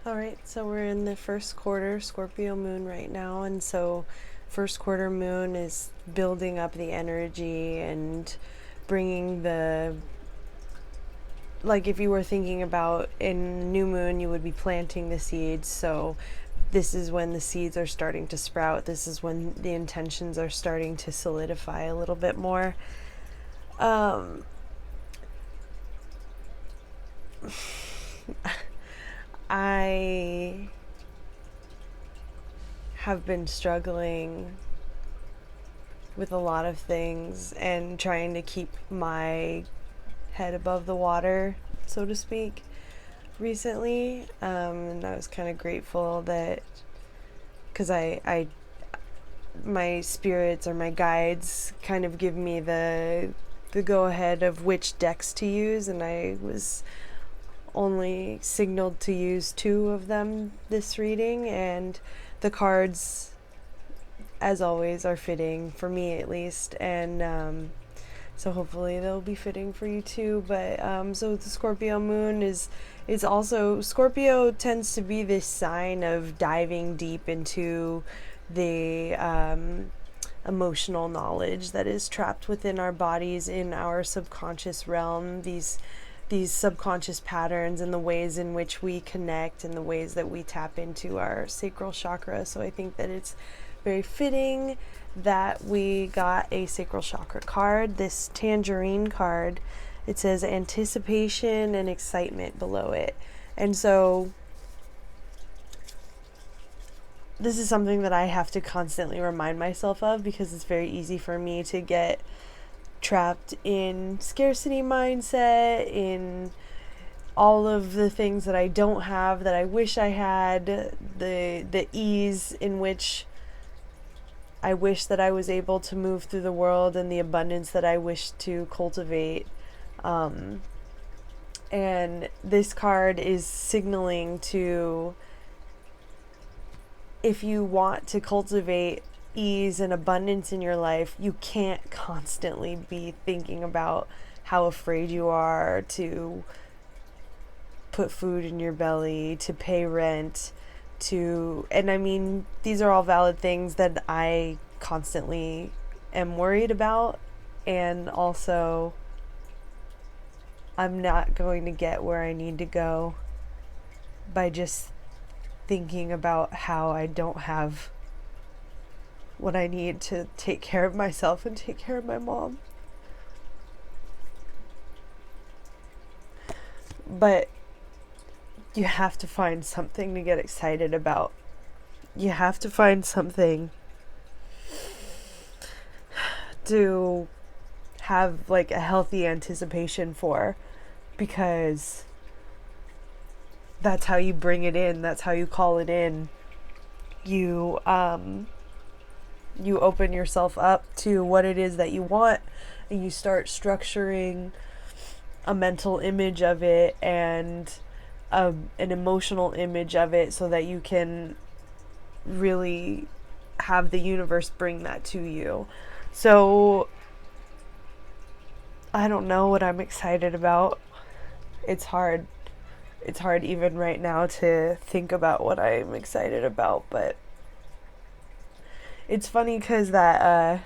All right, so we're in the first quarter Scorpio moon right now, and so first quarter moon is building up the energy and bringing the, like, if you were thinking about in new moon you would be planting the seeds, so this is when the seeds are starting to sprout. This is when the intentions are starting to solidify a little bit more. I have been struggling with a lot of things and trying to keep my head above the water, so to speak, recently. And I was kind of grateful that, because my spirits or my guides kind of give me the go ahead of which decks to use, and I was only signaled to use 2 of them this reading, and the cards, as always, are fitting for me at least, and so hopefully they'll be fitting for you too. But so the Scorpio moon is also, Scorpio tends to be this sign of diving deep into the emotional knowledge that is trapped within our bodies, in our subconscious realm, these subconscious patterns and the ways in which we connect and the ways that we tap into our sacral chakra. So I think that it's very fitting that we got a sacral chakra card, this tangerine card. It says anticipation and excitement below it. And so this is something that I have to constantly remind myself of, because it's very easy for me to get trapped in scarcity mindset, in all of the things that I don't have that I wish I had, the ease in which I wish that I was able to move through the world, and the abundance that I wish to cultivate. And this card is signaling to, if you want to cultivate ease and abundance in your life, you can't constantly be thinking about how afraid you are to put food in your belly, to pay rent, and I mean, these are all valid things that I constantly am worried about, and also I'm not going to get where I need to go by just thinking about how I don't have what I need to take care of myself and take care of my mom. But you have to find something to get excited about. You have to find something to have like a healthy anticipation for, because that's how you bring it in, that's how you call it in. You open yourself up to what it is that you want, and you start structuring a mental image of it and an emotional image of it, so that you can really have the universe bring that to you. So I don't know what I'm excited about. It's hard even right now to think about what I'm excited about, but it's funny because that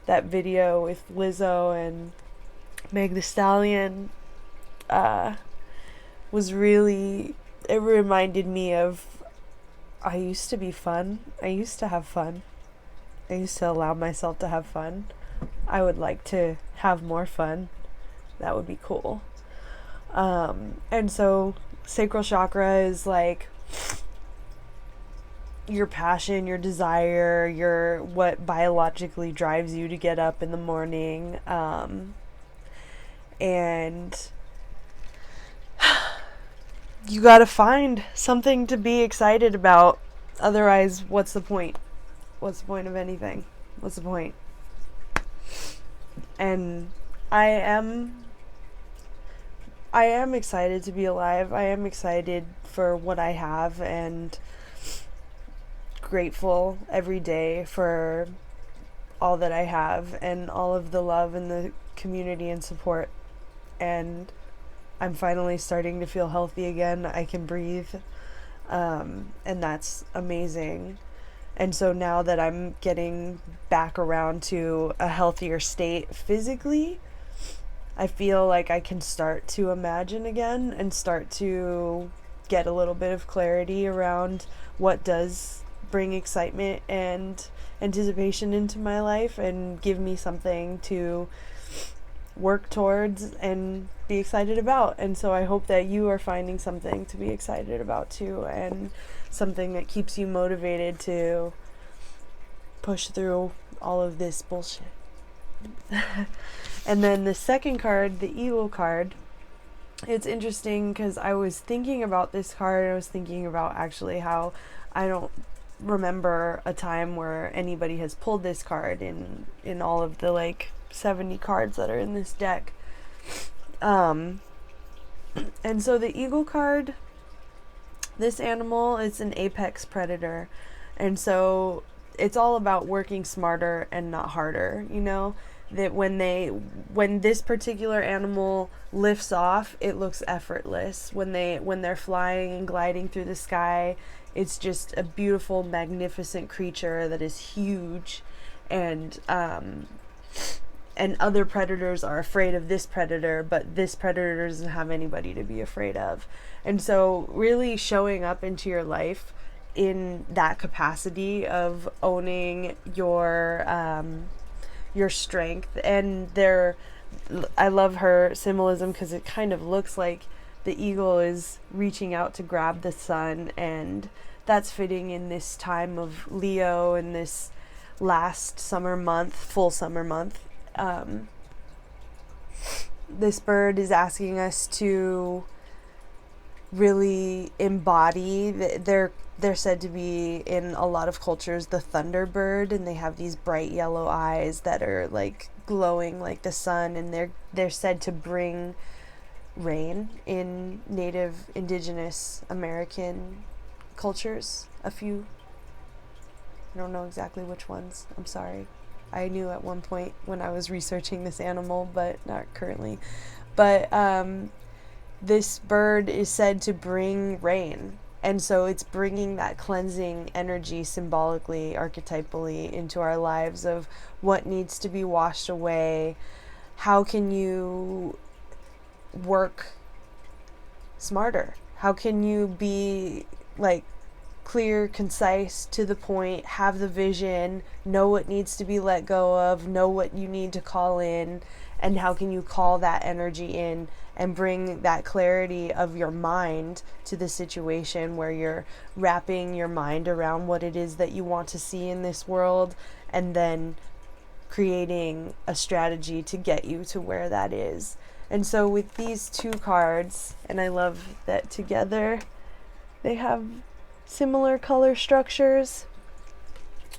video with Lizzo and Meg The Stallion was really, it reminded me of, I used to be fun. I used to have fun. I used to allow myself to have fun. I would like to have more fun. That would be cool. And so sacral chakra is like your passion, your desire, your what biologically drives you to get up in the morning. And you gotta find something to be excited about. Otherwise, what's the point? What's the point of anything? What's the point? And I am excited to be alive. I am excited for what I have, and grateful every day for all that I have and all of the love and the community and support. And I'm finally starting to feel healthy again. I can breathe. And that's amazing. And so now that I'm getting back around to a healthier state physically, I feel like I can start to imagine again and start to get a little bit of clarity around what does bring excitement and anticipation into my life and give me something to work towards and be excited about. And so I hope that you are finding something to be excited about too, and something that keeps you motivated to push through all of this bullshit. And then the second card, the Eagle card, it's interesting because I was thinking about this card. I was thinking about actually how I don't remember a time where anybody has pulled this card in all of the like 70 cards that are in this deck. And so the Eagle card, this animal is an apex predator, and so it's all about working smarter and not harder, you know, that when this particular animal lifts off, it looks effortless. When they're flying and gliding through the sky, it's just a beautiful, magnificent creature that is huge, and other predators are afraid of this predator, but this predator doesn't have anybody to be afraid of. And so really showing up into your life in that capacity of owning your strength. And I love her symbolism because it kind of looks like the eagle is reaching out to grab the sun, and that's fitting in this time of Leo and this last summer month, full summer month. This bird is asking us to really embody they're said to be in a lot of cultures the thunderbird, and they have these bright yellow eyes that are like glowing like the sun, and they're said to bring rain in native indigenous American cultures. A few, I don't know exactly which ones, I'm sorry. I knew at one point when I was researching this animal, but not currently. But this bird is said to bring rain. And so it's bringing that cleansing energy symbolically, archetypally into our lives of what needs to be washed away. How can you work smarter? How can you be like clear, concise, to the point, have the vision, know what needs to be let go of, know what you need to call in, and how can you call that energy in and bring that clarity of your mind to the situation where you're wrapping your mind around what it is that you want to see in this world, and then creating a strategy to get you to where that is. And so with these two cards, and I love that together they have similar color structures.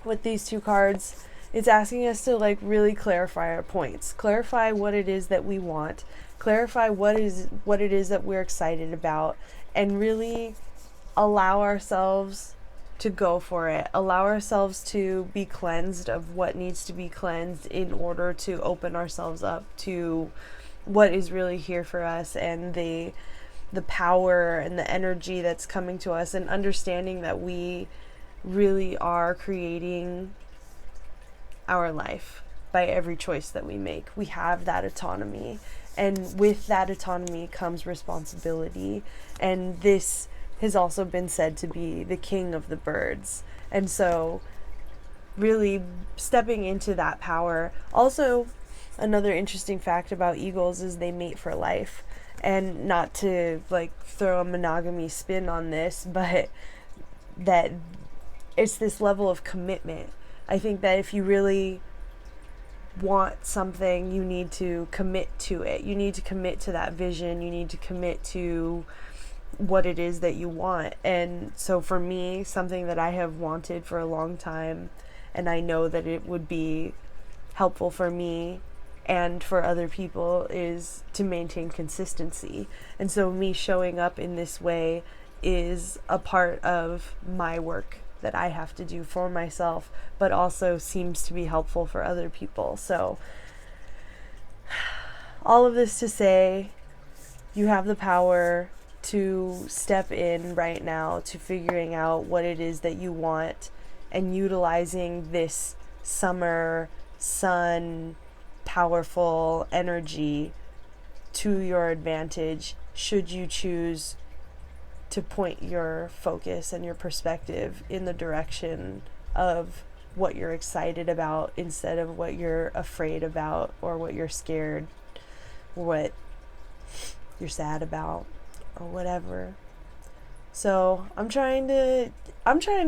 With these two cards, it's asking us to like really clarify our points, clarify what it is that we want, clarify what it is that we're excited about, and really allow ourselves to go for it, allow ourselves to be cleansed of what needs to be cleansed in order to open ourselves up to what is really here for us, and the power and the energy that's coming to us, and understanding that we really are creating our life by every choice that we make. We have that autonomy, and with that autonomy comes responsibility. And this has also been said to be the king of the birds. And so really stepping into that power. Also, another interesting fact about eagles is they mate for life. And not to like throw a monogamy spin on this, but that it's this level of commitment. I think that if you really want something, you need to commit to it. You need to commit to that vision. You need to commit to what it is that you want. And so for me, something that I have wanted for a long time, and I know that it would be helpful for me and for other people, is to maintain consistency. And so me showing up in this way is a part of my work that I have to do for myself, but also seems to be helpful for other people. So all of this to say, you have the power to step in right now to figuring out what it is that you want and utilizing this summer sun powerful energy to your advantage, should you choose to point your focus and your perspective in the direction of what you're excited about instead of what you're afraid about or what you're scared, what you're sad about, or whatever. So I'm trying to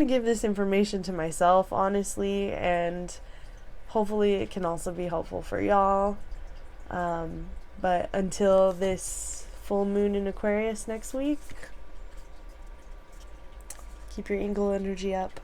give this information to myself, honestly, and hopefully it can also be helpful for y'all. But until this full moon in Aquarius next week, keep your eagle energy up.